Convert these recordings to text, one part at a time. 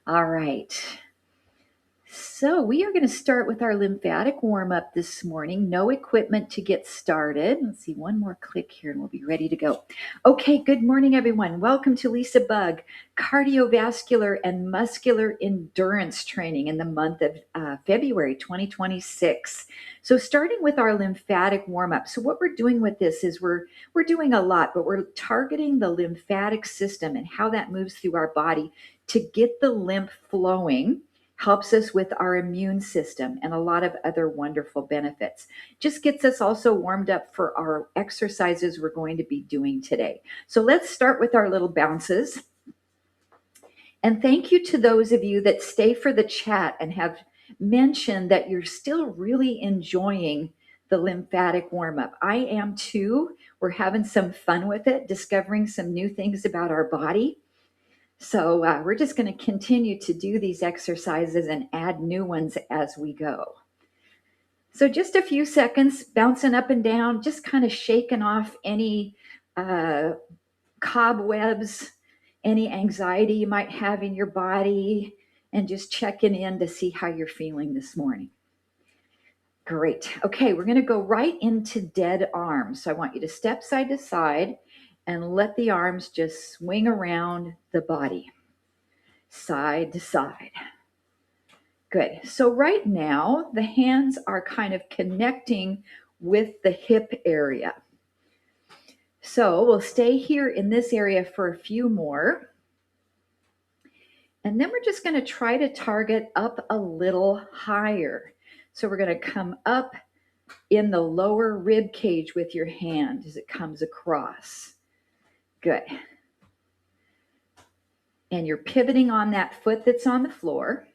All right. So we are going to start with our lymphatic warm-up this morning. No equipment to get started. Let's see, one more click here and we'll be ready to go. Okay, good morning, everyone. Welcome to LisaBug, Cardiovascular and Muscular Endurance Training in the month of February 2026. So starting with our lymphatic warm-up. So what we're doing with this is we're doing a lot, but we're targeting the lymphatic system and how that moves through our body to get the lymph flowing. Helps us with our immune system and a lot of other wonderful benefits. Just gets us also warmed up for our exercises we're going to be doing today. So let's start with our little bounces. And thank you to those of you that stay for the chat and have mentioned that you're still really enjoying the lymphatic warm-up. I am too. We're having some fun with it, discovering some new things about our body. So we're just going to continue to do these exercises and add new ones as we go. So just a few seconds bouncing up and down, just kind of shaking off any cobwebs, any anxiety you might have in your body, and just checking in to see how you're feeling this morning. Great. Okay, we're going to go right into dead arms. So I want you to step side to side and let the arms just swing around the body. Side to side. Good. So right now, the hands are kind of connecting with the hip area. So we'll stay here in this area for a few more. And then we're just going to try to target up a little higher. So we're going to come up in the lower rib cage with your hand as it comes across. Good. And you're pivoting on that foot that's on the floor.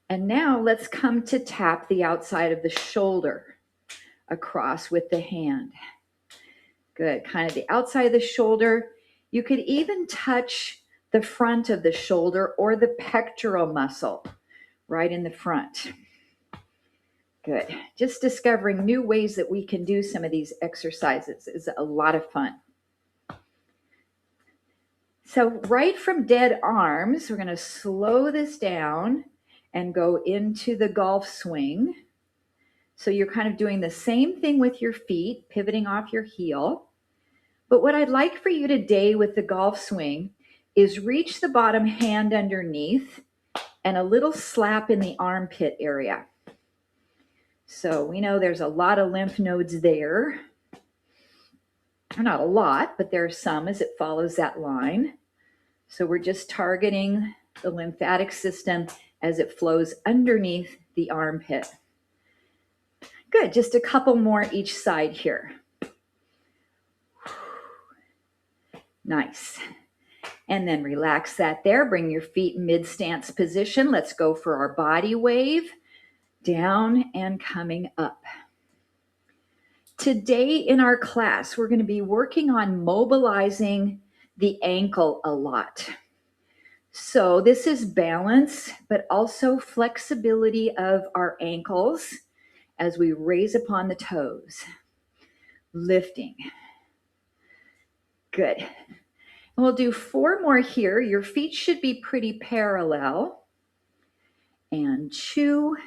And now let's come to tap the outside of the shoulder across with the hand. Good, kind of the outside of the shoulder. You could even touch the front of the shoulder or the pectoral muscle right in the front. Good, just discovering new ways that we can do some of these exercises is a lot of fun. So right from dead arms, we're going to slow this down and go into the golf swing. So you're kind of doing the same thing with your feet, pivoting off your heel. But what I'd like for you today with the golf swing is reach the bottom hand underneath and a little slap in the armpit area. So we know there's a lot of lymph nodes there. Not a lot, but there are some as it follows that line. So we're just targeting the lymphatic system as it flows underneath the armpit. Good, just a couple more each side here. Nice. And then relax that there. Bring your feet mid-stance position. Let's go for our body wave. Down and coming up. Today in our class, we're going to be working on mobilizing the ankle a lot. So this is balance, but also flexibility of our ankles as we raise upon the toes. Lifting. Good. And we'll do 4 more here. Your feet should be pretty parallel. And 2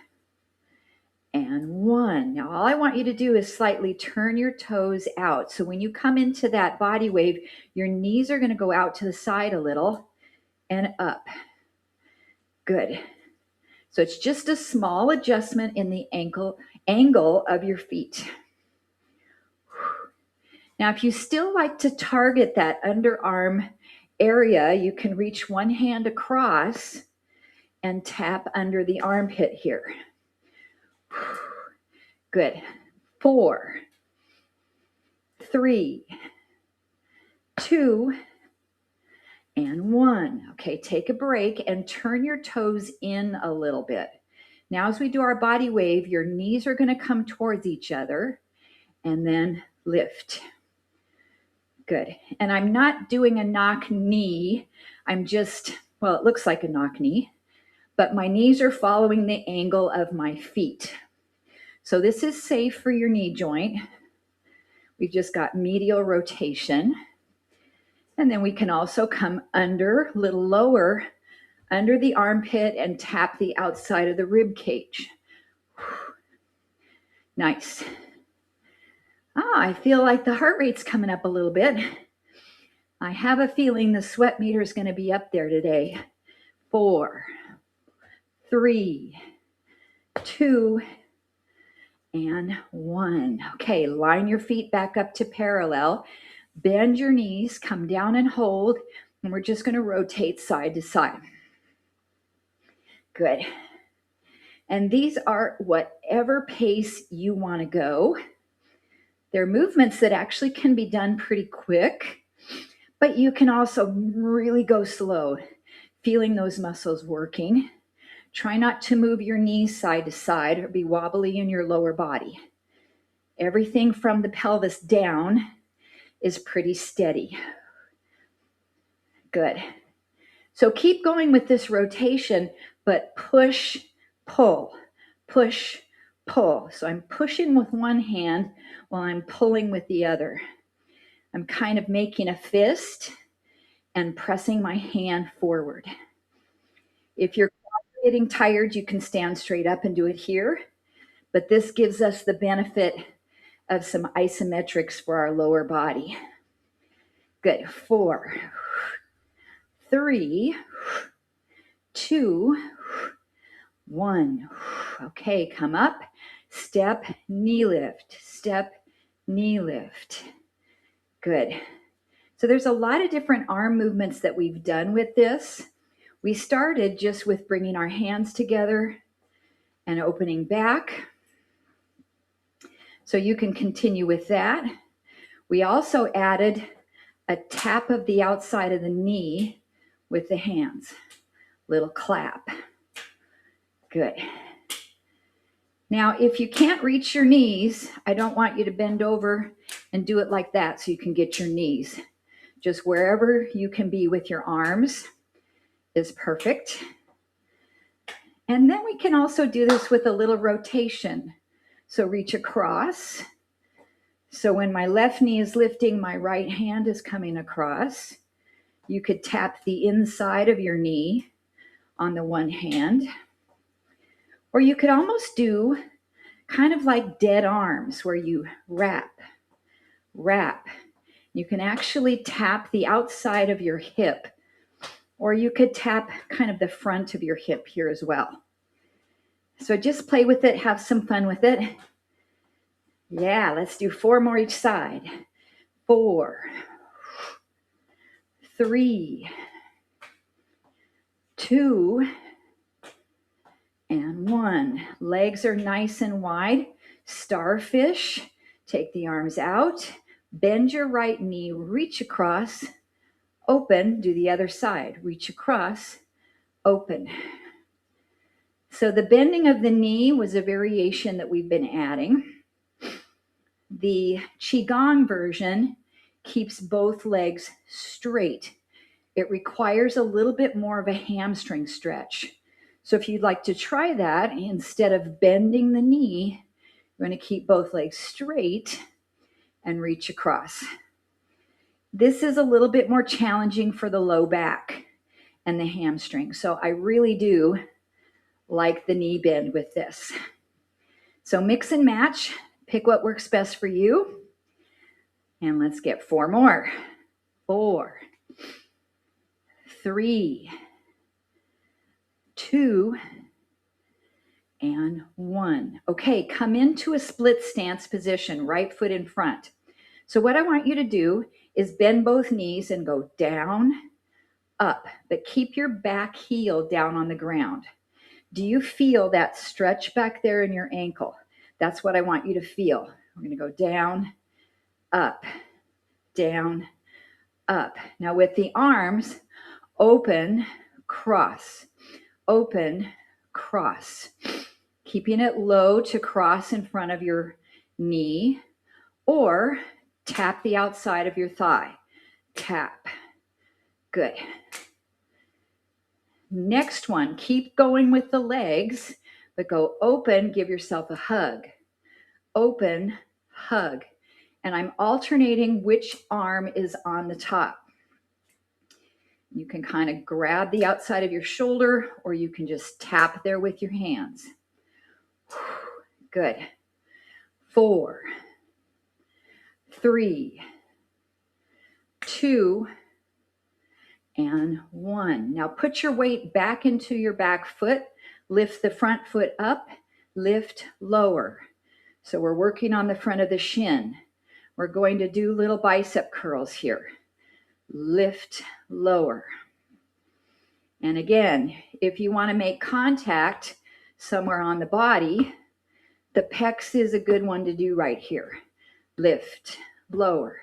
and 1. Now all I want you to do is slightly turn your toes out. So when you come into that body wave, your knees are going to go out to the side a little and up. Good. So it's just a small adjustment in the angle of your feet. Now, if you still like to target that underarm area, you can reach one hand across and tap under the armpit here. Good. 4, 3, 2, and 1. Okay, take a break and turn your toes in a little bit. Now, as we do our body wave, your knees are going to come towards each other and then lift. Good. And I'm not doing a knock knee. I'm just, well, it looks like a knock knee, but my knees are following the angle of my feet. So this is safe for your knee joint. We've just got medial rotation. And then we can also come under, a little lower under the armpit and tap the outside of the rib cage. Nice. I feel like the heart rate's coming up a little bit. I have a feeling the sweat meter is going to be up there today. 4, 3, 2, and 1. Okay, line your feet back up to parallel. Bend your knees, come down and hold, and we're just going to rotate side to side. Good. And these are whatever pace you want to go. They're movements that actually can be done pretty quick, but you can also really go slow, feeling those muscles working. Try not to move your knees side to side or be wobbly in your lower body. Everything from the pelvis down is pretty steady. Good. So keep going with this rotation, but push, pull, push, pull. So I'm pushing with one hand while I'm pulling with the other. I'm kind of making a fist and pressing my hand forward. If you're getting tired, you can stand straight up and do it here, but this gives us the benefit of some isometrics for our lower body. Good. 4, 3, 2, 1. Okay, come up, step, knee lift, step, knee lift. Good. So there's a lot of different arm movements that we've done with this. We started just with bringing our hands together and opening back. So you can continue with that. We also added a tap of the outside of the knee with the hands. Little clap. Good. Now, if you can't reach your knees, I don't want you to bend over and do it like that so you can get your knees. Just wherever you can be with your arms is perfect. And then we can also do this with a little rotation. So reach across. So when my left knee is lifting, my right hand is coming across. You could tap the inside of your knee on the one hand. Or you could almost do kind of like dead arms where you wrap. You can actually tap the outside of your hip, or you could tap kind of the front of your hip here as well. So just play with it, have some fun with it. Yeah, let's do 4 more each side. 4, 3, 2, and 1. Legs are nice and wide. Starfish. Take the arms out. Bend your right knee, reach across, open, do the other side. Reach across, open. So the bending of the knee was a variation that we've been adding. The Qigong version keeps both legs straight. It requires a little bit more of a hamstring stretch. So if you'd like to try that, instead of bending the knee, you're going to keep both legs straight and reach across. This is a little bit more challenging for the low back and the hamstring. So I really do like the knee bend with this. So mix and match, pick what works best for you. And let's get 4 more. 4, 3, 2, and 1. Okay, come into a split stance position, right foot in front. So what I want you to do is bend both knees and go down, up, but keep your back heel down on the ground. Do you feel that stretch back there in your ankle? That's what I want you to feel. We're going to go down, up, down, up. Now with the arms, open, cross, open, cross. Keeping it low to cross in front of your knee, or tap the outside of your thigh. Tap. Good. Next one, keep going with the legs, but go open, give yourself a hug. Open, hug. And I'm alternating which arm is on the top. You can kind of grab the outside of your shoulder, or you can just tap there with your hands. Good. 4, 3, 2, and 1. Now put your weight back into your back foot. Lift the front foot up, lift lower. So we're working on the front of the shin. We're going to do little bicep curls here. Lift lower. And again, if you want to make contact somewhere on the body, the pecs is a good one to do right here. Lift, lower,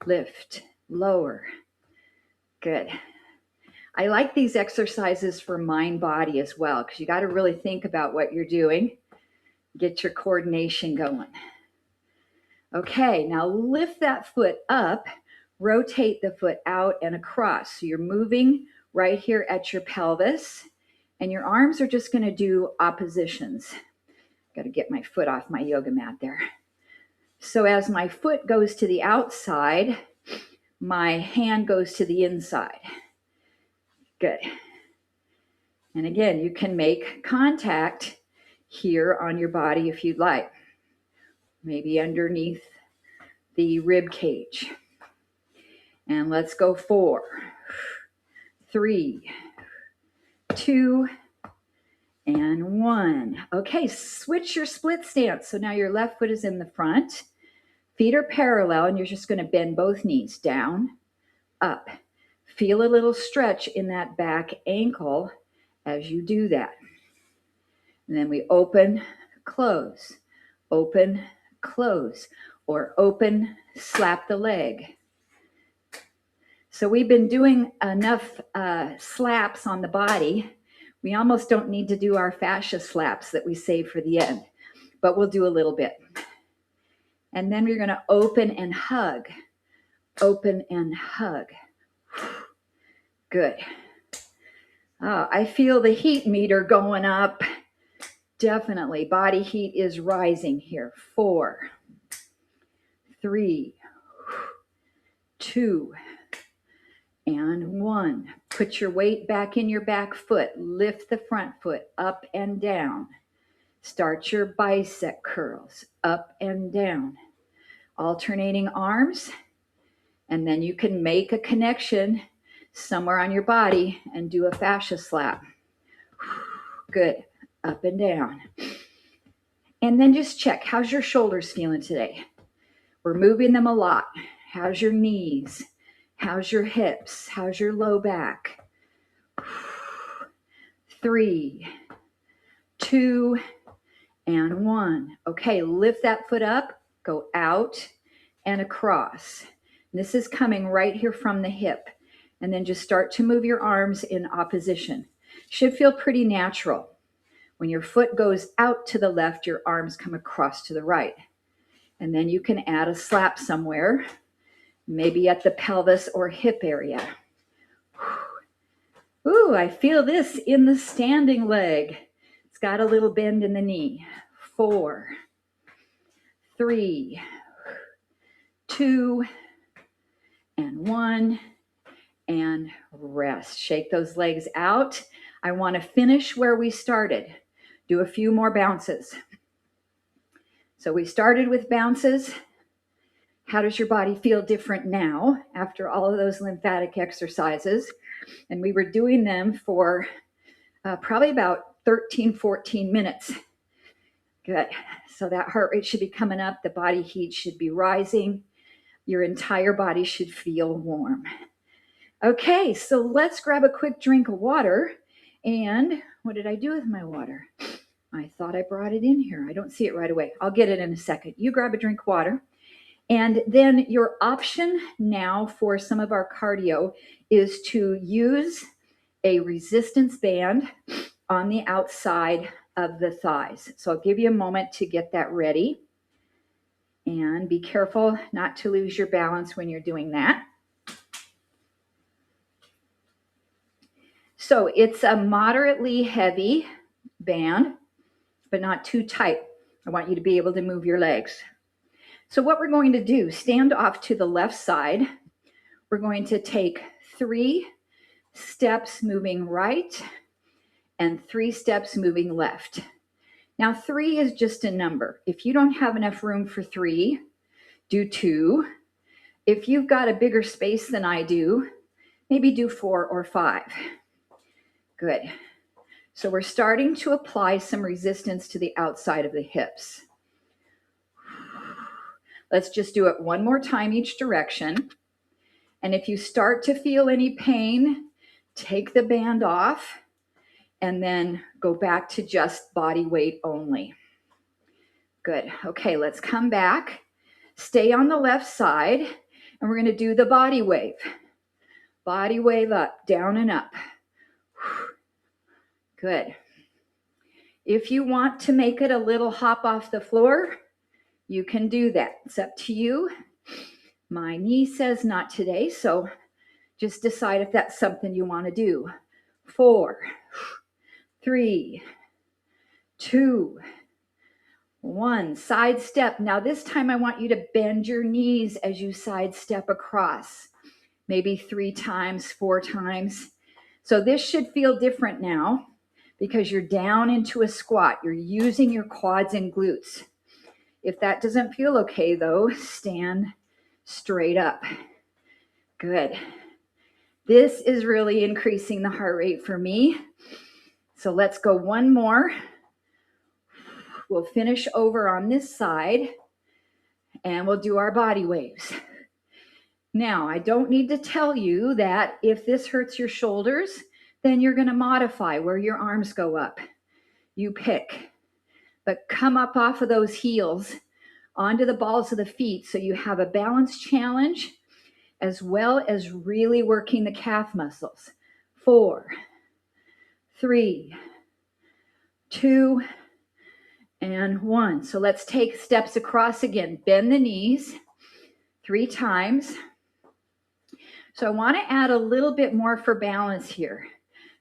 lift, lower. Good. I like these exercises for mind body as well, because you got to really think about what you're doing. Get your coordination going. Okay, now lift that foot up, rotate the foot out and across. So you're moving right here at your pelvis, and your arms are just going to do oppositions. Got to get my foot off my yoga mat there. So as my foot goes to the outside, my hand goes to the inside. Good. And again, you can make contact here on your body if you'd like. Maybe underneath the rib cage. And let's go 4, 3, 2, and 1. Okay, switch your split stance. So now your left foot is in the front. Feet are parallel, and you're just going to bend both knees down, up. Feel a little stretch in that back ankle as you do that. And then we open, close, open, close, or open, slap the leg. So we've been doing enough slaps on the body. We almost don't need to do our fascia slaps that we save for the end, but we'll do a little bit. And then we're going to open and hug. Open and hug. Good. I feel the heat meter going up. Definitely. Body heat is rising here. 4, 3, 2, and 1. Put your weight back in your back foot. Lift the front foot up and down. Start your bicep curls up and down. Alternating arms. And then you can make a connection somewhere on your body and do a fascia slap. Good. Up and down. And then just check, how's your shoulders feeling today? We're moving them a lot. How's your knees? How's your hips? How's your low back? 3, 2, and 1. Okay, lift that foot up, go out and across. This is coming right here from the hip. And then just start to move your arms in opposition. Should feel pretty natural. When your foot goes out to the left, your arms come across to the right. And then you can add a slap somewhere, maybe at the pelvis or hip area. Ooh, I feel this in the standing leg. It's got a little bend in the knee. 4, 3, 2, and 1, and rest. Shake those legs out. I want to finish where we started. Do a few more bounces. So we started with bounces. How does your body feel different now after all of those lymphatic exercises? And we were doing them for probably about 13, 14 minutes. Good. So that heart rate should be coming up. The body heat should be rising. Your entire body should feel warm. Okay, so let's grab a quick drink of water. And what did I do with my water? I thought I brought it in here. I don't see it right away. I'll get it in a second. You grab a drink of water. And then your option now for some of our cardio is to use a resistance band on the outside of the thighs. So I'll give you a moment to get that ready. And be careful not to lose your balance when you're doing that. So it's a moderately heavy band, but not too tight. I want you to be able to move your legs. So what we're going to do, stand off to the left side. We're going to take 3 steps moving right, and 3 steps moving left. Now 3 is just a number. If you don't have enough room for 3, do 2. If you've got a bigger space than I do, maybe do 4 or 5. Good. So we're starting to apply some resistance to the outside of the hips. Let's just do it one more time each direction. And if you start to feel any pain, take the band off and then go back to just body weight only. Good. Okay, let's come back. Stay on the left side, and we're going to do the body wave. Body wave up, down and up. Good. If you want to make it a little hop off the floor, you can do that. It's up to you. My knee says not today, so just decide if that's something you want to do. 4, 3, 2, 1. Side step. Now this time I want you to bend your knees as you side step across. Maybe 3 times, 4 times. So this should feel different now because you're down into a squat. You're using your quads and glutes. If that doesn't feel okay though, stand straight up. Good. This is really increasing the heart rate for me. So let's go one more. We'll finish over on this side and we'll do our body waves. Now, I don't need to tell you that if this hurts your shoulders, then you're going to modify where your arms go up. You pick. But come up off of those heels onto the balls of the feet so you have a balance challenge as well as really working the calf muscles. 4, 3, 2, and 1. So let's take steps across again. Bend the knees 3 times. So I want to add a little bit more for balance here.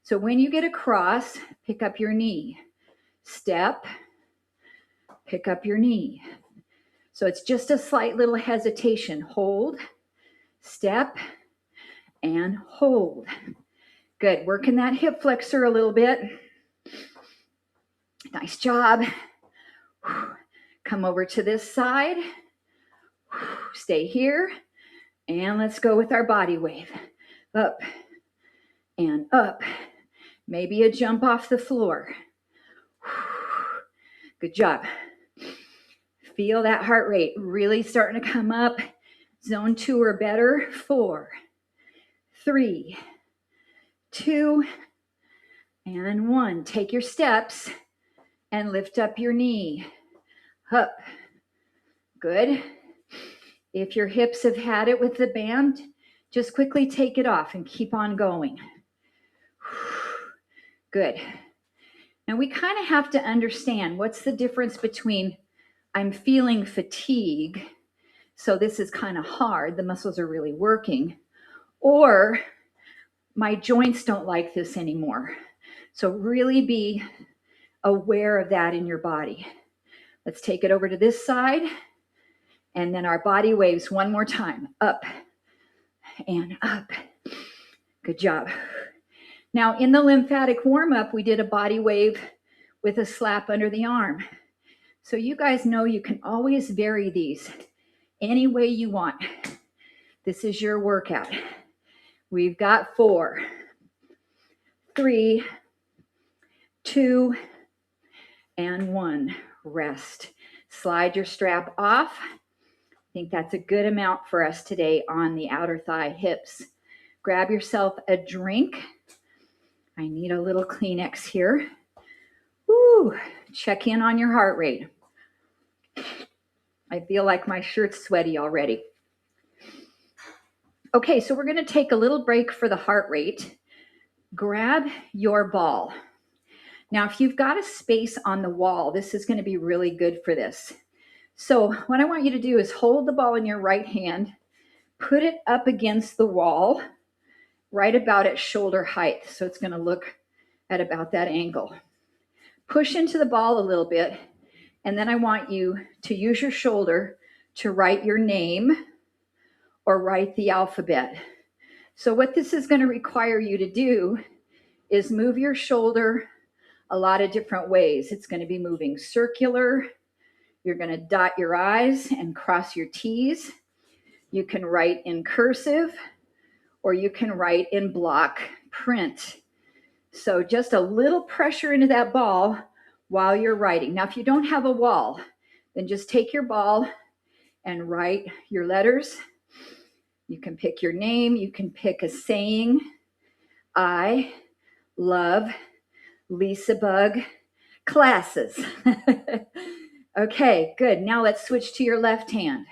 So when you get across, pick up your knee. Step, pick up your knee. So it's just a slight little hesitation. Hold, step, and hold. Good. Working that hip flexor a little bit. Nice job. Come over to this side. Stay here. And let's go with our body wave. Up and up. Maybe a jump off the floor. Good job. Feel that heart rate really starting to come up. Zone 2 or better. 4, 3, 2, and 1. Take your steps and lift up your knee. Up. Good. If your hips have had it with the band, just quickly take it off and keep on going. Good. Now we kind of have to understand what's the difference between I'm feeling fatigue, so this is kind of hard, the muscles are really working, or my joints don't like this anymore. So really be aware of that in your body. Let's take it over to this side. And then our body waves one more time. Up and up. Good job. Now in the lymphatic warm-up, we did a body wave with a slap under the arm. So you guys know you can always vary these any way you want. This is your workout. We've got 4, 3, 2, and 1. Rest. Slide your strap off. I think that's a good amount for us today on the outer thigh hips. Grab yourself a drink. I need a little Kleenex here. Woo! Check in on your heart rate. I feel like my shirt's sweaty already. Okay, so we're going to take a little break for the heart rate. Grab your ball. Now, if you've got a space on the wall, this is going to be really good for this. So what I want you to do is hold the ball in your right hand, put it up against the wall, right about at shoulder height. So it's going to look at about that angle. Push into the ball a little bit, and then I want you to use your shoulder to write your name or write the alphabet. So what this is going to require you to do is move your shoulder a lot of different ways. It's going to be moving circular. You're going to dot your I's and cross your T's. You can write in cursive, or you can write in block print. So just a little pressure into that ball while you're writing. Now, if you don't have a wall, then just take your ball and write your letters. You can pick your name. You can pick a saying. I love LisaBug classes. Okay, good. Now let's switch to your left hand.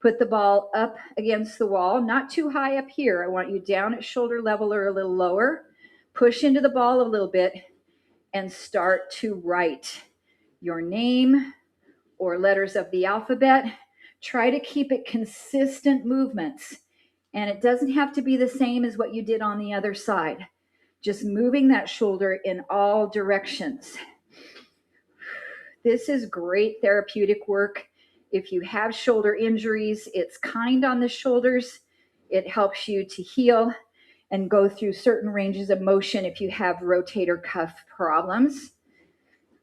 Put the ball up against the wall, not too high up here. I want you down at shoulder level or a little lower. Push into the ball a little bit and start to write your name or letters of the alphabet. Try to keep it consistent movements. And it doesn't have to be the same as what you did on the other side. Just moving that shoulder in all directions. This is great therapeutic work. If you have shoulder injuries, it's kind on the shoulders. It helps you to heal and go through certain ranges of motion if you have rotator cuff problems.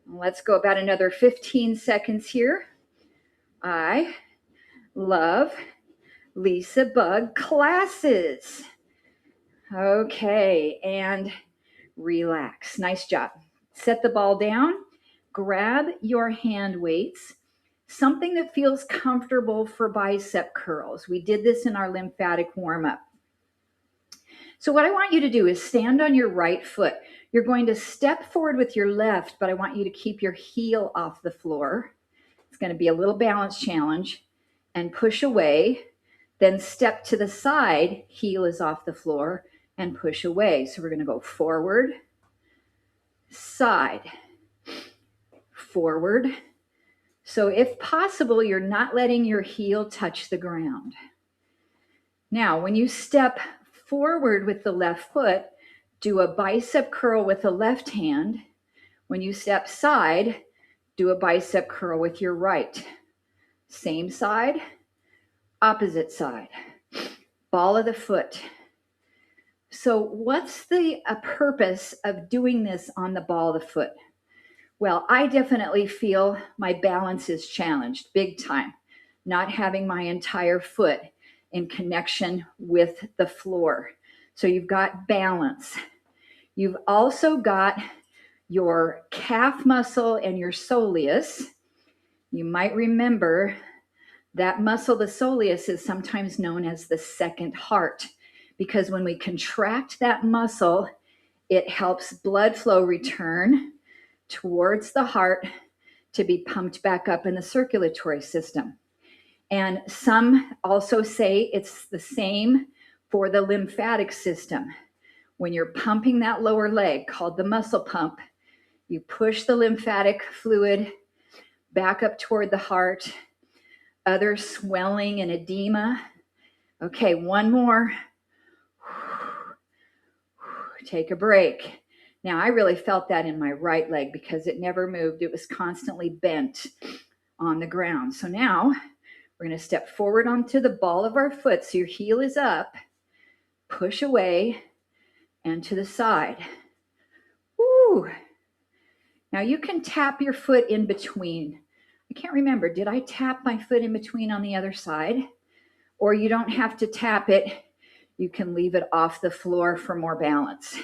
Let's go about another 15 seconds here. I love LisaBug classes. Okay, and relax. Nice job. Set the ball down. Grab your hand weights, something that feels comfortable for bicep curls. We did this in our lymphatic warm-up. So what I want you to do is stand on your right foot. You're going to step forward with your left, but I want you to keep your heel off the floor. It's going to be a little balance challenge, and push away. Then step to the side, heel is off the floor, and push away. So we're going to go forward, side, forward. So if possible, you're not letting your heel touch the ground. Now, when you step forward with the left foot, do a bicep curl with the left hand. When you step side, do a bicep curl with your right. Same side, opposite side. Ball of the foot. So what's the purpose of doing this on the ball of the foot? Well, I definitely feel my balance is challenged big time, not having my entire foot in connection with the floor. So you've got balance. You've also got your calf muscle and your soleus. You might remember that muscle, the soleus, is sometimes known as the second heart, because when we contract that muscle, it helps blood flow return towards the heart to be pumped back up in the circulatory system. And some also say it's the same for the lymphatic system. When you're pumping that lower leg, called the muscle pump, you push the lymphatic fluid back up toward the heart. Other swelling and edema. Okay, one more. Take a break. Now, I really felt that in my right leg because it never moved. It was constantly bent on the ground. So now we're going to step forward onto the ball of our foot. So your heel is up, push away, and to the side. Woo! Now you can tap your foot in between. I can't remember, did I tap my foot in between on the other side? Or you don't have to tap it. You can leave it off the floor for more balance.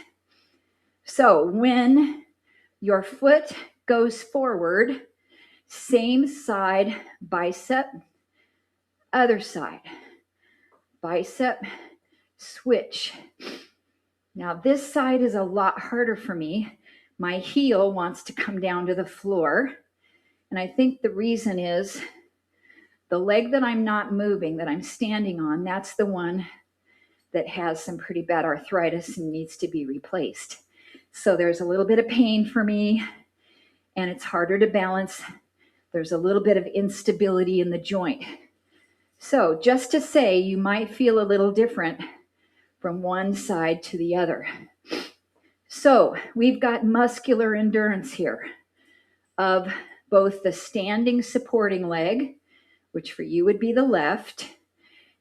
So when your foot goes forward, same side, bicep, other side, bicep, switch. Now this side is a lot harder for me. My heel wants to come down to the floor. And I think the reason is the leg that I'm not moving, that I'm standing on, that's the one that has some pretty bad arthritis and needs to be replaced. So there's a little bit of pain for me, and it's harder to balance. There's a little bit of instability in the joint. So just to say, you might feel a little different from one side to the other. So we've got muscular endurance here of both the standing supporting leg, which for you would be the left,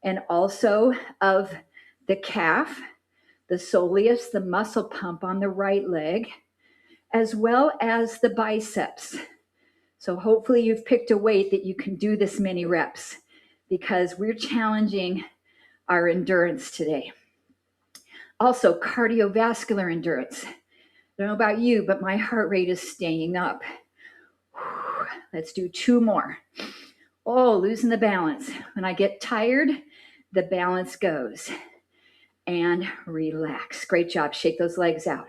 and also of the calf, the soleus, the muscle pump on the right leg, as well as the biceps. So hopefully you've picked a weight that you can do this many reps, because we're challenging our endurance today. Also, cardiovascular endurance. I don't know about you, but my heart rate is staying up. Let's do 2 more. Oh, losing the balance. When I get tired, the balance goes. And relax. Great job. Shake those legs out.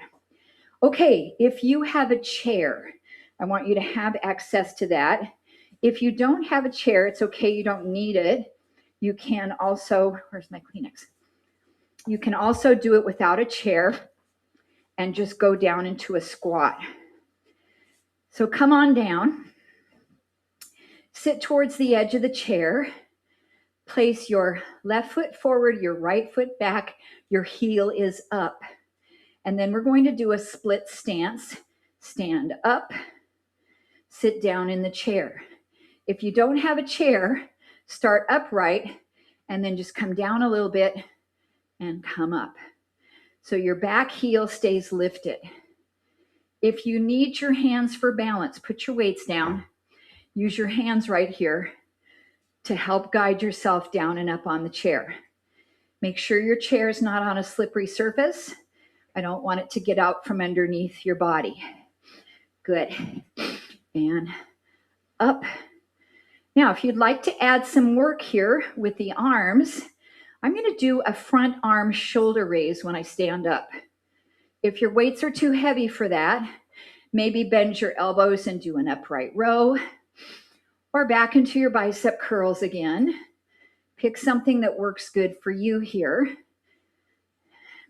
Okay, if you have a chair, I want you to have access to that. If you don't have a chair, it's okay. You don't need it. You can also, where's my Kleenex? You can also do it without a chair and just go down into a squat. So come on down. Sit towards the edge of the chair. Place your left foot forward, your right foot back, your heel is up. And then we're going to do a split stance. Stand up, sit down in the chair. If you don't have a chair, start upright and then just come down a little bit and come up. So your back heel stays lifted. If you need your hands for balance, put your weights down. Use your hands right here to help guide yourself down and up on the chair. Make sure your chair is not on a slippery surface. I don't want it to get out from underneath your body. Good. And up. Now, if you'd like to add some work here with the arms, I'm going to do a front arm shoulder raise when I stand up. If your weights are too heavy for that, maybe bend your elbows and do an upright row, or back into your bicep curls again. Pick something that works good for you here.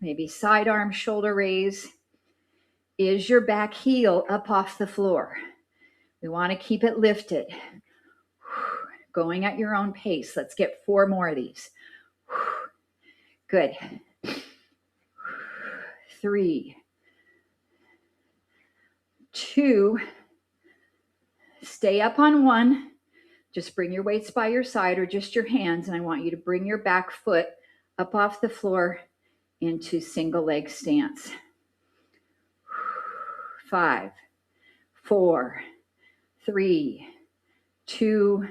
Maybe side arm shoulder raise. Is your back heel up off the floor? We want to keep it lifted. Going at your own pace. Let's get 4 more of these. Good. 3, 2, stay up on 1. Just bring your weights by your side or just your hands, and I want you to bring your back foot up off the floor into single leg stance. 5, 4, 3, 2,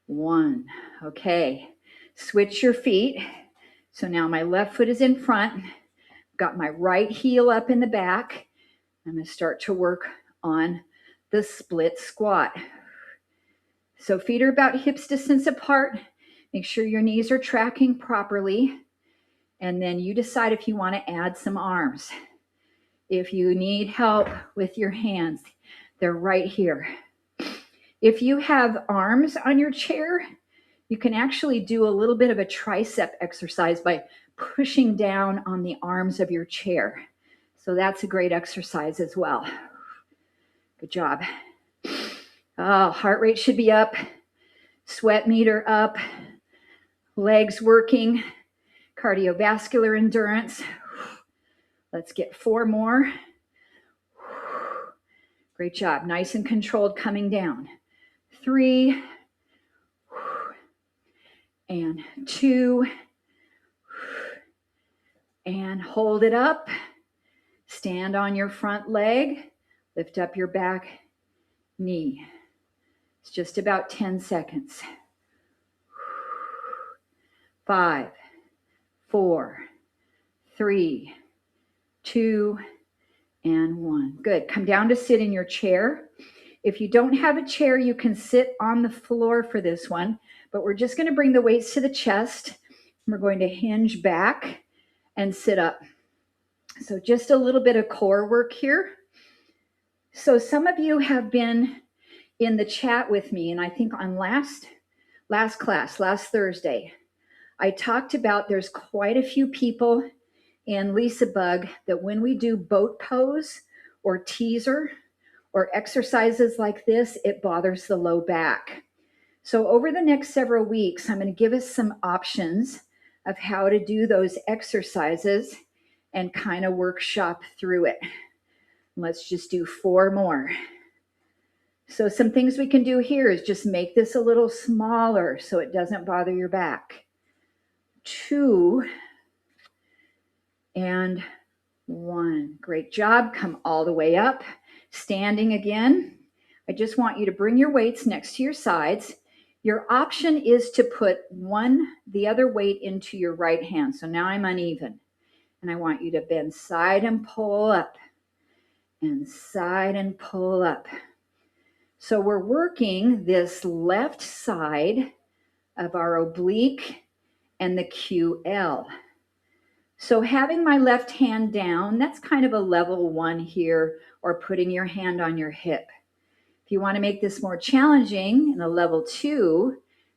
1. Okay, switch your feet. So now my left foot is in front. Got my right heel up in the back. I'm going to start to work on the split squat. So feet are about hips distance apart. Make sure your knees are tracking properly. And then you decide if you want to add some arms. If you need help with your hands, they're right here. If you have arms on your chair, you can actually do a little bit of a tricep exercise by pushing down on the arms of your chair. So that's a great exercise as well. Good job. Oh, heart rate should be up, sweat meter up, legs working, cardiovascular endurance. Let's get 4 more. Great job. Nice and controlled coming down. 3 and 2 and hold it up. Stand on your front leg. Lift up your back knee. It's just about 10 seconds. 5, 4, 3, 2, and 1. Good. Come down to sit in your chair. If you don't have a chair, you can sit on the floor for this one, but we're just going to bring the weights to the chest. We're going to hinge back and sit up. So just a little bit of core work here. So some of you have been in the chat with me, and I think on last class, last Thursday, I talked about there's quite a few people in LisaBug that when we do boat pose or teaser or exercises like this, it bothers the low back. So over the next several weeks, I'm going to give us some options of how to do those exercises and kind of workshop through it. Let's just do 4 more. So some things we can do here is just make this a little smaller so it doesn't bother your back. 2, and 1. Great job. Come all the way up. Standing again. I just want you to bring your weights next to your sides. Your option is to put the other weight into your right hand. So now I'm uneven. And I want you to bend side and pull up. And side and pull up. So we're working this left side of our oblique and the QL. So having my left hand down, that's kind of a level 1 here, or putting your hand on your hip. If you want to make this more challenging in a level 2,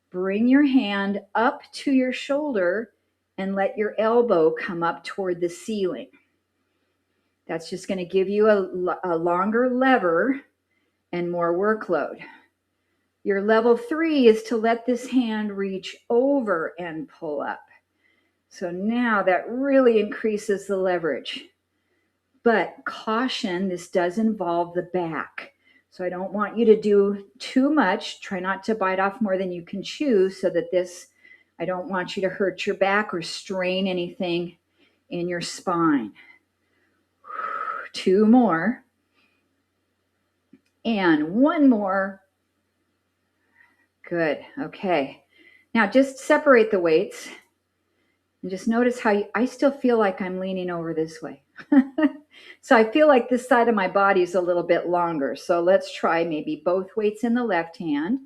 bring your hand up to your shoulder and let your elbow come up toward the ceiling. That's just going to give you a longer lever and more workload. Your level 3 is to let this hand reach over and pull up. So now that really increases the leverage. But caution, this does involve the back. So I don't want you to do too much. Try not to bite off more than you can chew so that I don't want you to hurt your back or strain anything in your spine. 2 more. And 1 more. Good. Okay. Now just separate the weights. And just notice how I still feel like I'm leaning over this way. So I feel like this side of my body is a little bit longer. So let's try maybe both weights in the left hand.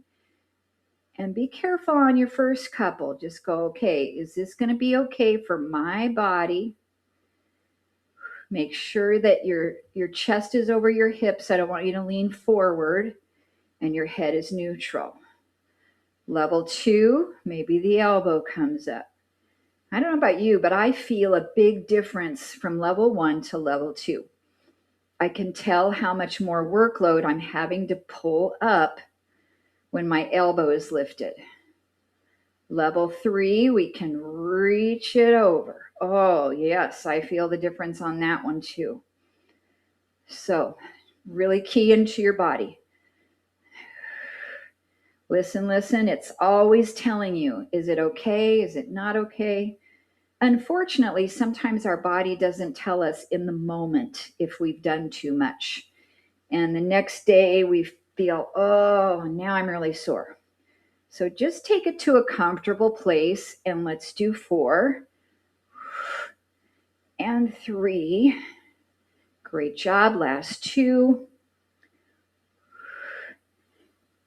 And be careful on your first couple. Just go, okay, is this going to be okay for my body? Make sure that your chest is over your hips. I don't want you to lean forward and your head is neutral. Level 2, maybe the elbow comes up. I don't know about you, but I feel a big difference from level 1 to level 2. I can tell how much more workload I'm having to pull up when my elbow is lifted. Level 3, we can reach it over. Oh, yes, I feel the difference on that one too. So, really key into your body. Listen, it's always telling you, is it okay? Is it not okay? Unfortunately, sometimes our body doesn't tell us in the moment if we've done too much. And the next day we feel, oh, now I'm really sore. So just take it to a comfortable place and let's do 4 and 3. Great job. Last 2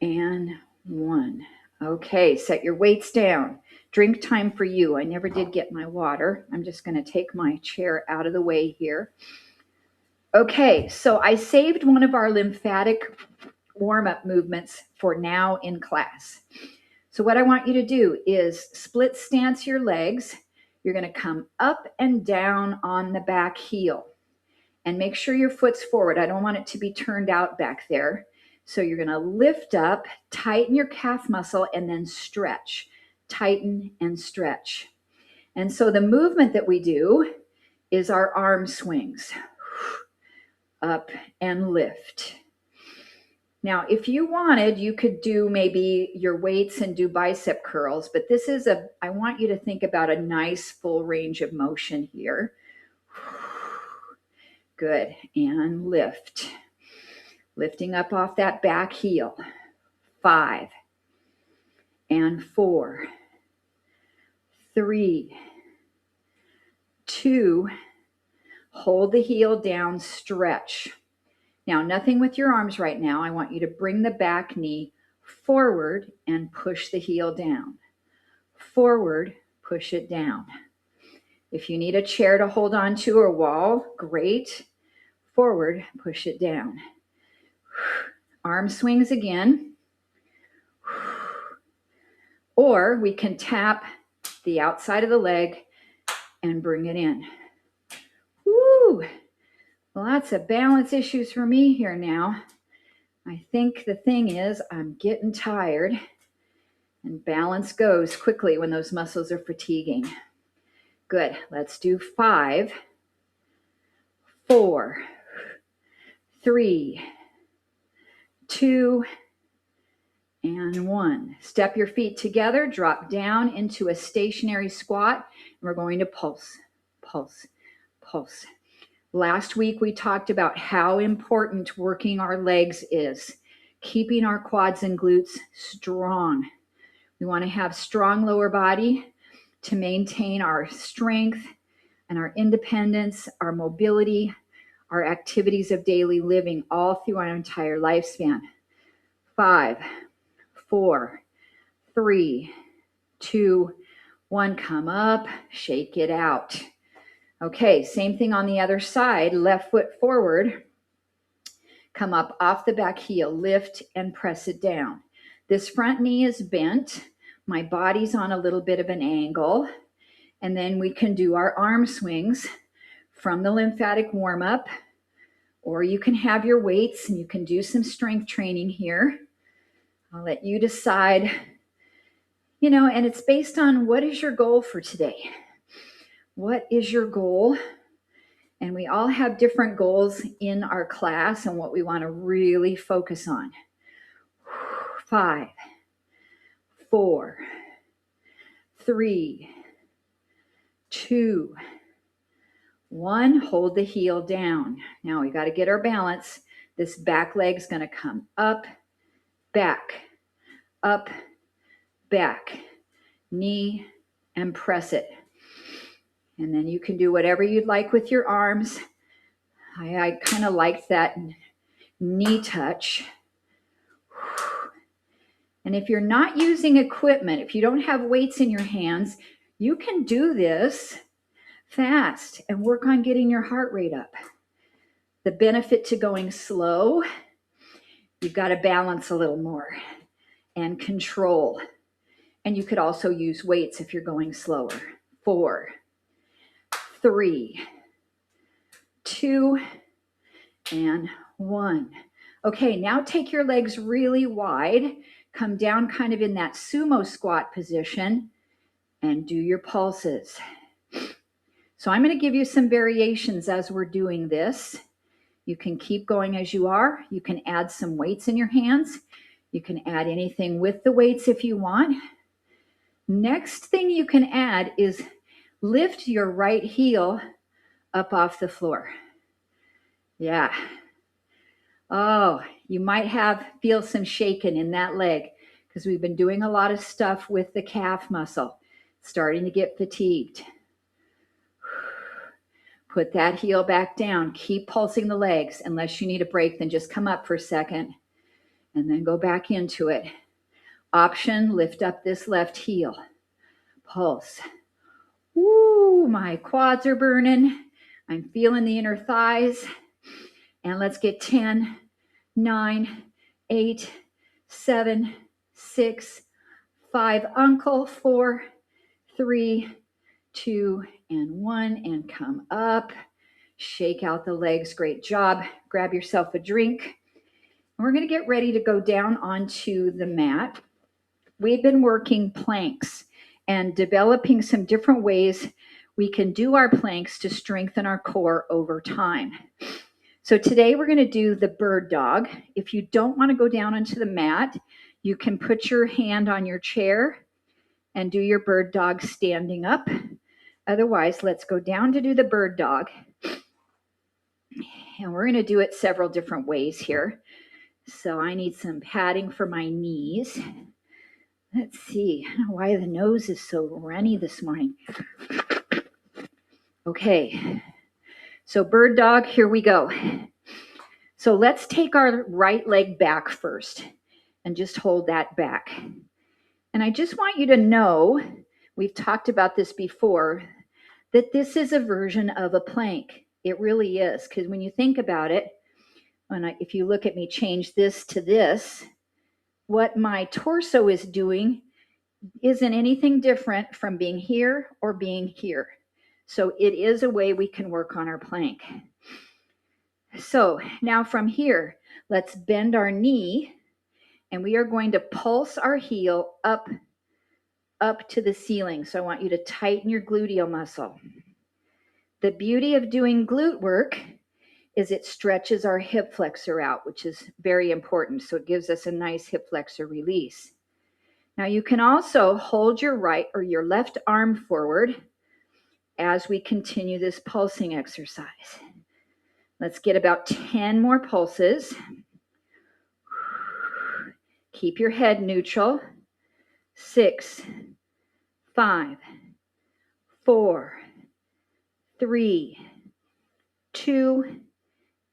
and 1. Okay, set your weights down. Drink time for you. I never did get my water. I'm just going to take my chair out of the way here. Okay, so I saved one of our lymphatic warm-up movements for now in class. So what I want you to do is split stance your legs. You're going to come up and down on the back heel. And make sure your foot's forward. I don't want it to be turned out back there. So you're going to lift up, tighten your calf muscle, and then stretch. Tighten and stretch. And so the movement that we do is our arm swings. Up and lift. Now, if you wanted, you could do maybe your weights and do bicep curls, but I want you to think about a nice full range of motion here. Good. And lift. Lifting up off that back heel. 5 and 4, 3, 2, hold the heel down, stretch. Now, nothing with your arms right now. I want you to bring the back knee forward and push the heel down. Forward, push it down. If you need a chair to hold on to or wall, great. Forward, push it down. Arm swings again. Or we can tap the outside of the leg and bring it in. Woo! Lots of balance issues for me here now. I think the thing is I'm getting tired, and balance goes quickly when those muscles are fatiguing. Good. Let's do 5, 4, 3, 2, and 1. Step your feet together, drop down into a stationary squat, and we're going to pulse, pulse, pulse. Last week, we talked about how important working our legs is, keeping our quads and glutes strong. We want to have strong lower body to maintain our strength and our independence, our mobility, our activities of daily living all through our entire lifespan. 5, 4, 3, 2, 1. Come up, shake it out. Okay, same thing on the other side. Left foot forward. Come up off the back heel, lift and press it down. This front knee is bent. My body's on a little bit of an angle. And then we can do our arm swings from the lymphatic warm up, or you can have your weights and you can do some strength training here. I'll let you decide, and it's based on what is your goal for today? What is your goal? And we all have different goals in our class and what we want to really focus on. 5, 4, 3, 2, 1. Hold the heel down. Now we got to get our balance. This back leg's going to come up, back, knee, and press it. And then you can do whatever you'd like with your arms. I kind of like that knee touch. And if you're not using equipment, if you don't have weights in your hands, you can do this fast and work on getting your heart rate up. The benefit to going slow, you've got to balance a little more and control. And you could also use weights if you're going slower. 4, 3, 2, and 1. Okay, now take your legs really wide. Come down kind of in that sumo squat position and do your pulses. So I'm going to give you some variations as we're doing this. You can keep going as you are. You can add some weights in your hands. You can add anything with the weights if you want. Next thing you can add is lift your right heel up off the floor. Yeah. Oh, you might feel some shaking in that leg because we've been doing a lot of stuff with the calf muscle, starting to get fatigued. Put that heel back down. Keep pulsing the legs. Unless you need a break, then just come up for a second and then go back into it. Option, lift up this left heel. Pulse. Ooh, my quads are burning. I'm feeling the inner thighs. And let's get 10, 9, 8, 7, 6, 5, uncle, 4, 3, 2, and 1, and come up. Shake out the legs. Great job. Grab yourself a drink. And we're going to get ready to go down onto the mat. We've been working planks and developing some different ways we can do our planks to strengthen our core over time. So today we're going to do the bird dog. If you don't want to go down onto the mat, you can put your hand on your chair and do your bird dog standing up. Otherwise, let's go down to do the bird dog. And we're going to do it several different ways here. So I need some padding for my knees. Let's see. I don't know why the nose is so runny this morning. Okay. So bird dog, here we go. So let's take our right leg back first and just hold that back. And I just want you to know, we've talked about this before, that this is a version of a plank. It really is, because when you think about it, if you look at me change this to this, what my torso is doing isn't anything different from being here or being here. So it is a way we can work on our plank. So now from here, let's bend our knee and we are going to pulse our heel up to the ceiling. So I want you to tighten your gluteal muscle. The beauty of doing glute work is it stretches our hip flexor out, which is very important. So it gives us a nice hip flexor release. Now you can also hold your right or your left arm forward as we continue this pulsing exercise. Let's get about 10 more pulses. Keep your head neutral. 6, 5, 4, 3, 2,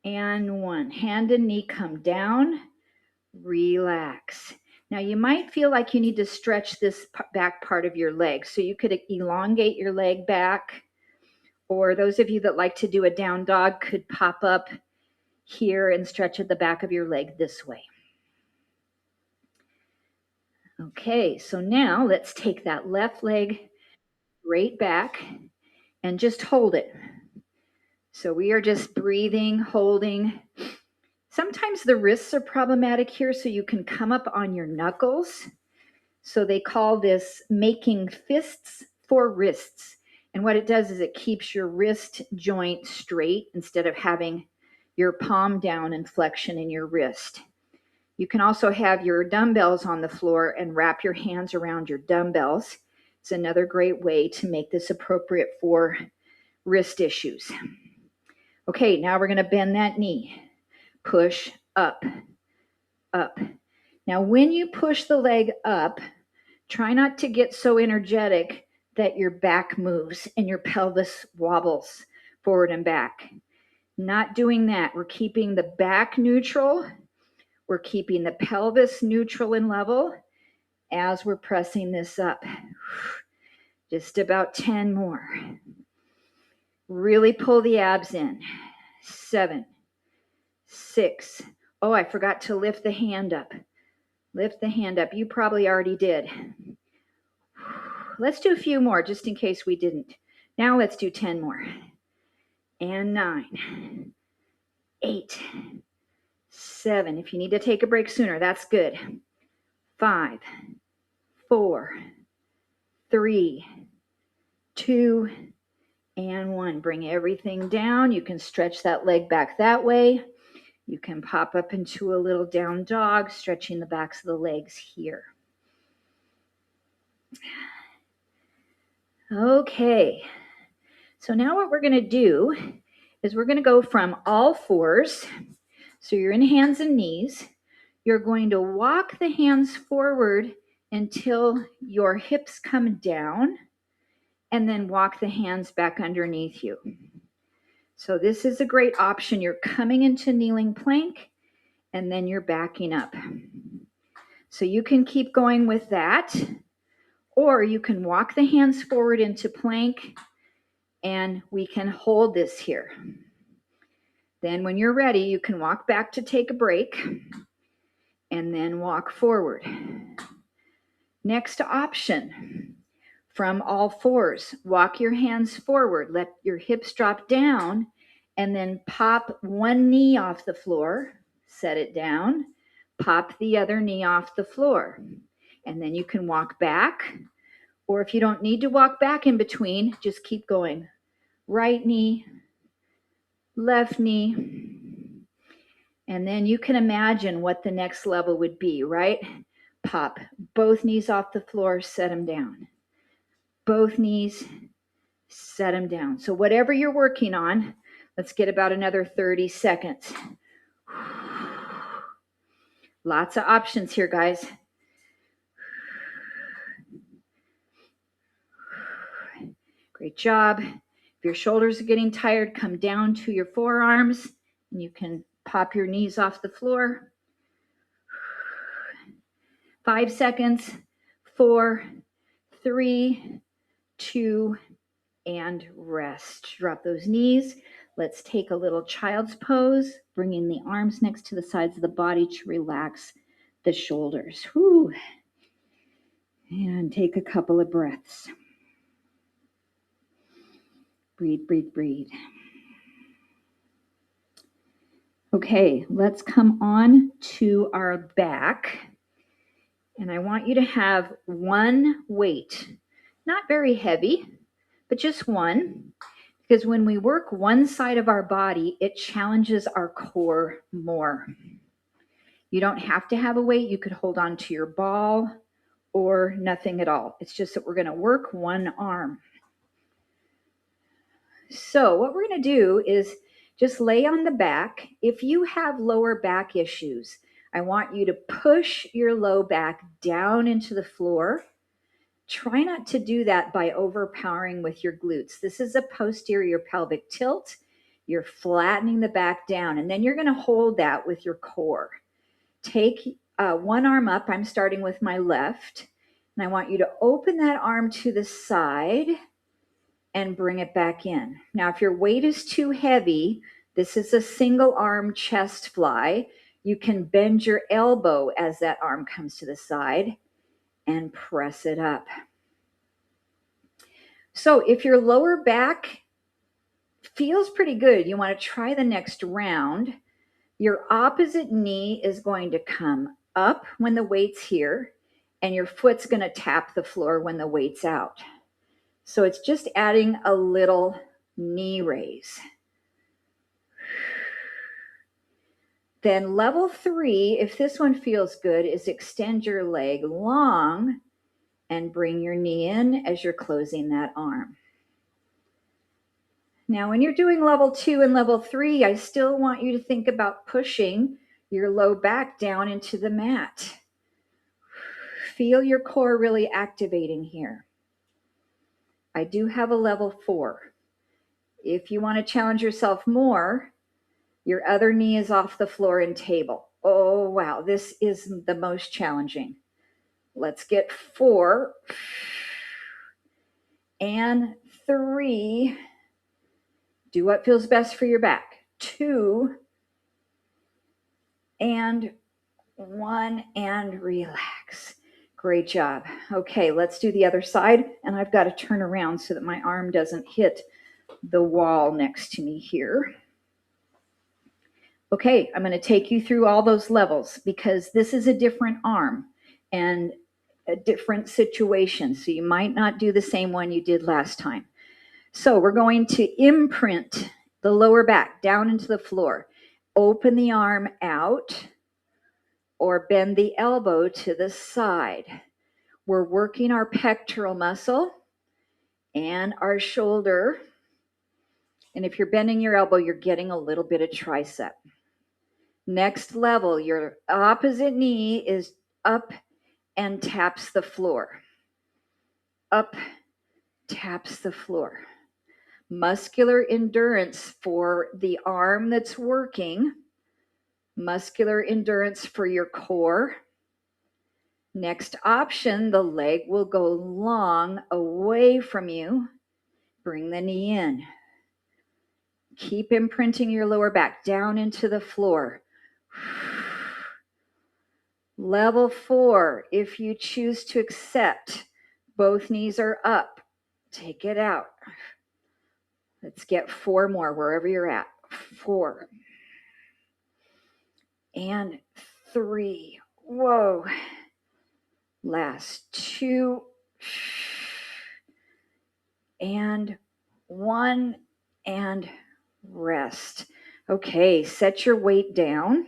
and 1. Hand and knee come down. Relax. Now you might feel like you need to stretch this back part of your leg. So you could elongate your leg back, or those of you that like to do a down dog could pop up here and stretch at the back of your leg this way. Okay, so now let's take that left leg straight back and just hold it. So we are just breathing, holding. Sometimes the wrists are problematic here, so you can come up on your knuckles. So they call this making fists for wrists. And what it does is it keeps your wrist joint straight instead of having your palm down and flexion in your wrist. You can also have your dumbbells on the floor and wrap your hands around your dumbbells. It's another great way to make this appropriate for wrist issues. Okay, now we're going to bend that knee. Push up, up. Now, when you push the leg up, try not to get so energetic that your back moves and your pelvis wobbles forward and back. Not doing that. We're keeping the back neutral. We're keeping the pelvis neutral and level as we're pressing this up. Just about 10 more. Really pull the abs in. 7, 6. Oh, I forgot to lift the hand up. Lift the hand up. You probably already did. Let's do a few more just in case we didn't. Now let's do 10 more. And 9, 8, 7. If you need to take a break sooner, that's good. 5, 4, 3, 2, and 1. Bring everything down. You can stretch that leg back that way. You can pop up into a little down dog, stretching the backs of the legs here. Okay, so now what we're going to do is we're going to go from all fours. So you're in hands and knees. You're going to walk the hands forward until your hips come down, and then walk the hands back underneath you. So this is a great option. You're coming into kneeling plank, and then you're backing up. So you can keep going with that, or you can walk the hands forward into plank, and we can hold this here. Then when you're ready, you can walk back to take a break, and then walk forward. Next option, from all fours, walk your hands forward, let your hips drop down, and then pop one knee off the floor, set it down, pop the other knee off the floor. And then you can walk back, or if you don't need to walk back in between, just keep going. Right knee, left knee, and then you can imagine what the next level would be, right? Pop both knees off the floor, set them down. Both knees, set them down. So whatever you're working on, let's get about another 30 seconds. Lots of options here, guys. Great job. If your shoulders are getting tired, come down to your forearms, and you can pop your knees off the floor. 5 seconds. 4, 3, 2, and rest. Drop those knees. Let's take a little child's pose, bringing the arms next to the sides of the body to relax the shoulders. Whew. And take a couple of breaths. Breathe, breathe, breathe. Okay, let's come on to our back. And I want you to have one weight, not very heavy, but just one. Because when we work one side of our body, it challenges our core more. You don't have to have a weight. You could hold on to your ball or nothing at all. It's just that we're going to work one arm. So what we're going to do is just lay on the back. If you have lower back issues, I want you to push your low back down into the floor. Try not to do that by overpowering with your glutes. This is a posterior pelvic tilt. You're flattening the back down, and then you're going to hold that with your core. Take one arm up. I'm starting with my left, and I want you to open that arm to the side and bring it back in. Now, if your weight is too heavy, this is a single arm chest fly. You can bend your elbow as that arm comes to the side and press it up. So if your lower back feels pretty good, you want to try the next round. Your opposite knee is going to come up when the weight's here, and your foot's going to tap the floor when the weight's out. So it's just adding a little knee raise. Then level 3, if this one feels good, is extend your leg long and bring your knee in as you're closing that arm. Now, when you're doing level 2 and level 3, I still want you to think about pushing your low back down into the mat. Feel your core really activating here. I do have a level 4. If you want to challenge yourself more, your other knee is off the floor and table. Oh, wow, this is the most challenging. Let's get 4 and 3. Do what feels best for your back. 2 and 1 and relax. Great job. Okay, let's do the other side. And I've got to turn around so that my arm doesn't hit the wall next to me here. Okay, I'm going to take you through all those levels because this is a different arm and a different situation. So you might not do the same one you did last time. So we're going to imprint the lower back down into the floor. Open the arm out or bend the elbow to the side. We're working our pectoral muscle and our shoulder. And if you're bending your elbow, you're getting a little bit of tricep. Next level, your opposite knee is up and taps the floor. Up, taps the floor. Muscular endurance for the arm that's working. Muscular endurance for your core. Next option, the leg will go long away from you. Bring the knee in. Keep imprinting your lower back down into the floor. Level 4, if you choose to accept, both knees are up. Take it out. Let's get 4 more wherever you're at. 4 and 3. Whoa. Last 2 and 1 and rest. Okay, set your weight down.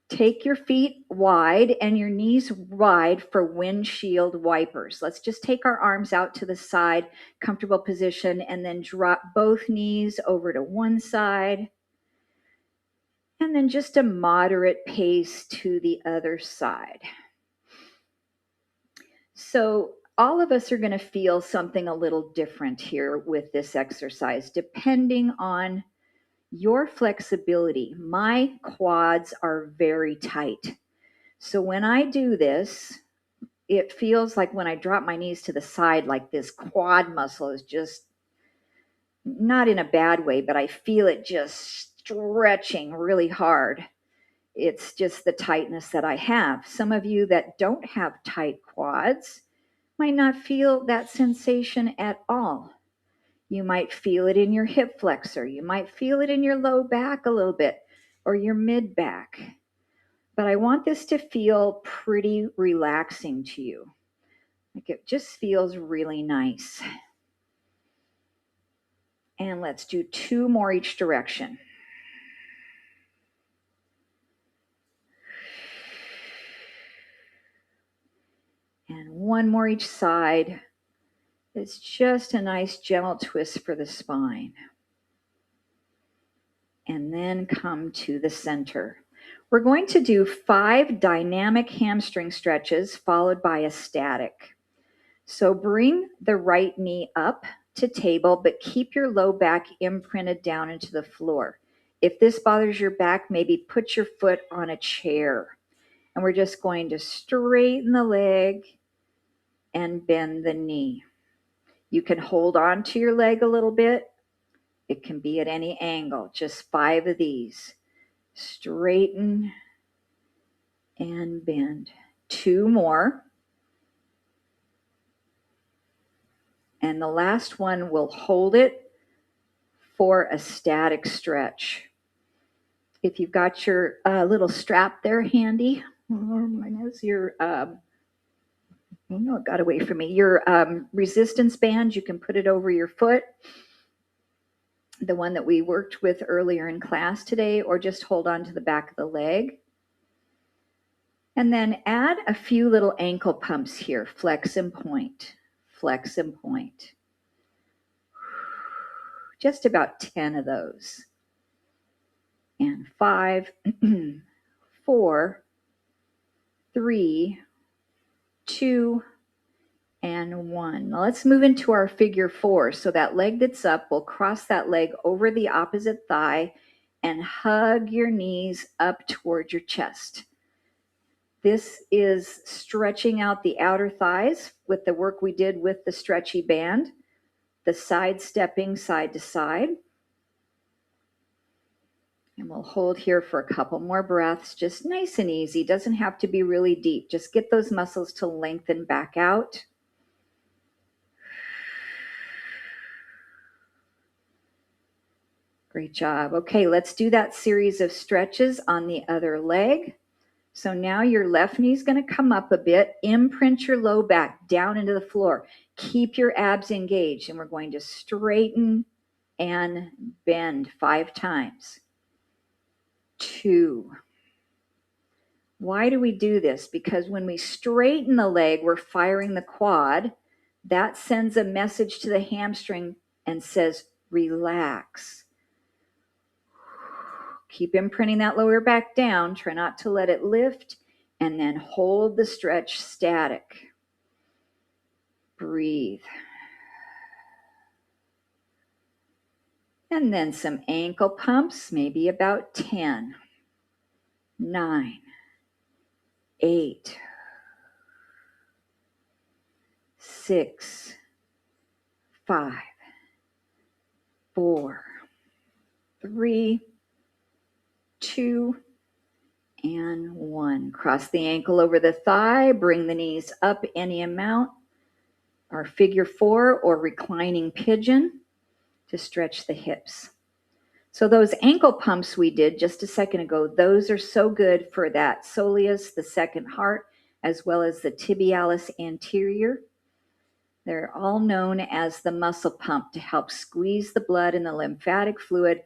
Take your feet wide and your knees wide for windshield wipers. Let's just take our arms out to the side, comfortable position, and then drop both knees over to one side. And then just a moderate pace to the other side. So all of us are going to feel something a little different here with this exercise, depending on your flexibility. My quads are very tight. So when I do this, it feels like when I drop my knees to the side, like this quad muscle is just not in a bad way, but I feel it just stretching really hard. It's just the tightness that I have. Some of you that don't have tight quads might not feel that sensation at all. You might feel it in your hip flexor. You might feel it in your low back a little bit or your mid back. But I want this to feel pretty relaxing to you. Like it just feels really nice. And let's do 2 more each direction. And 1 more each side. It's just a nice gentle twist for the spine. And then come to the center. We're going to do 5 dynamic hamstring stretches followed by a static. So bring the right knee up to table, but keep your low back imprinted down into the floor. If this bothers your back, maybe put your foot on a chair. And we're just going to straighten the leg and bend the knee. You can hold on to your leg a little bit. It can be at any angle, just 5 of these. Straighten and bend. 2 more. And the last one, we'll hold it for a static stretch. If you've got your little strap there handy, mine is your, oh no, it got away from me. Your resistance band, you can put it over your foot, the one that we worked with earlier in class today, or just hold on to the back of the leg. And then add a few little ankle pumps here, flex and point, flex and point. Just about 10 of those. And 5, 4, 3, 2, and 1. Now let's move into our figure 4. So that leg that's up, we'll cross that leg over the opposite thigh and hug your knees up toward your chest. This is stretching out the outer thighs with the work we did with the stretchy band, the side stepping side to side. And we'll hold here for a couple more breaths, just nice and easy. Doesn't have to be really deep. Just get those muscles to lengthen back out. Great job. Okay, let's do that series of stretches on the other leg. So now your left knee is going to come up a bit. Imprint your low back down into the floor. Keep your abs engaged. And we're going to straighten and bend 5 times. 2. Why do we do this? Because when we straighten the leg, we're firing the quad. That sends a message to the hamstring and says, relax. Keep imprinting that lower back down. Try not to let it lift. And then hold the stretch static. Breathe. And then some ankle pumps, maybe about 10, 9, 8, 6, 5, 4, 3, 2, and 1. Cross the ankle over the thigh, bring the knees up any amount. Our figure 4 or reclining pigeon to stretch the hips. So those ankle pumps we did just a second ago, those are so good for that soleus, the second heart, as well as the tibialis anterior. They're all known as the muscle pump to help squeeze the blood and the lymphatic fluid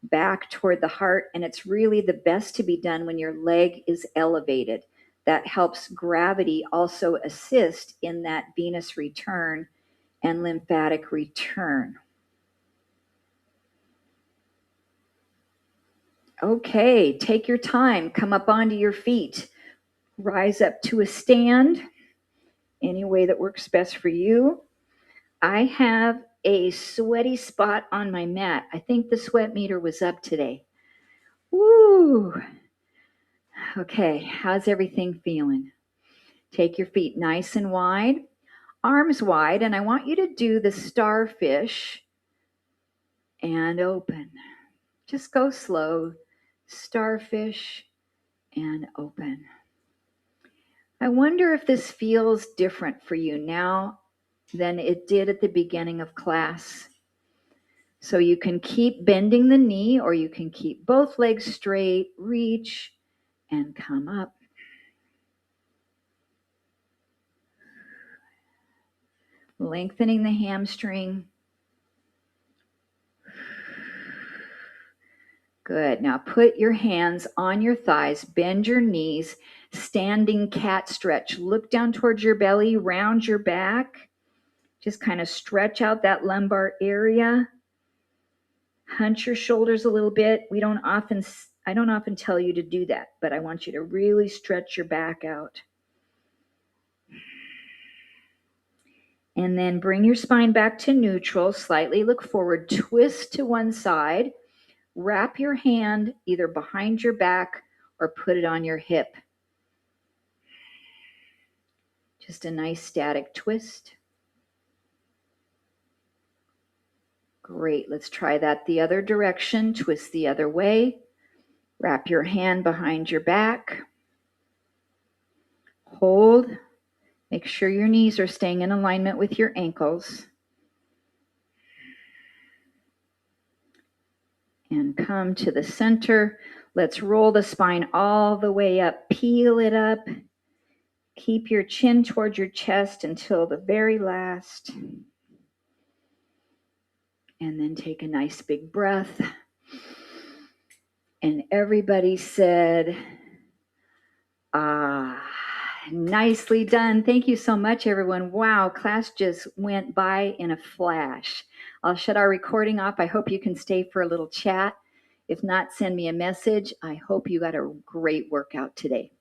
back toward the heart, and it's really the best to be done when your leg is elevated. That helps gravity also assist in that venous return and lymphatic return. Okay, take your time, come up onto your feet, rise up to a stand, any way that works best for you. I have a sweaty spot on my mat. I think the sweat meter was up today. Woo! Okay, how's everything feeling? Take your feet nice and wide, arms wide, and I want you to do the starfish and open. Just go slow, starfish and open. I wonder if this feels different for you now than it did at the beginning of class. So you can keep bending the knee, or you can keep both legs straight, reach, and come up. Lengthening the hamstring. Good. Now put your hands on your thighs, bend your knees, standing cat stretch. Look down towards your belly, round your back. Just kind of stretch out that lumbar area. Hunch your shoulders a little bit. I don't often tell you to do that, but I want you to really stretch your back out. And then bring your spine back to neutral. Slightly look forward. Twist to one side. Wrap your hand either behind your back or put it on your hip. Just a nice static twist. Great. Let's try that the other direction. Twist the other way. Wrap your hand behind your back. Hold. Make sure your knees are staying in alignment with your ankles. And come to the center. Let's roll the spine all the way up. Peel it up. Keep your chin towards your chest until the very last. And then take a nice big breath. And everybody said, ah, nicely done. Thank you so much, everyone. Wow, class just went by in a flash. I'll shut our recording off. I hope you can stay for a little chat. If not, send me a message. I hope you got a great workout today.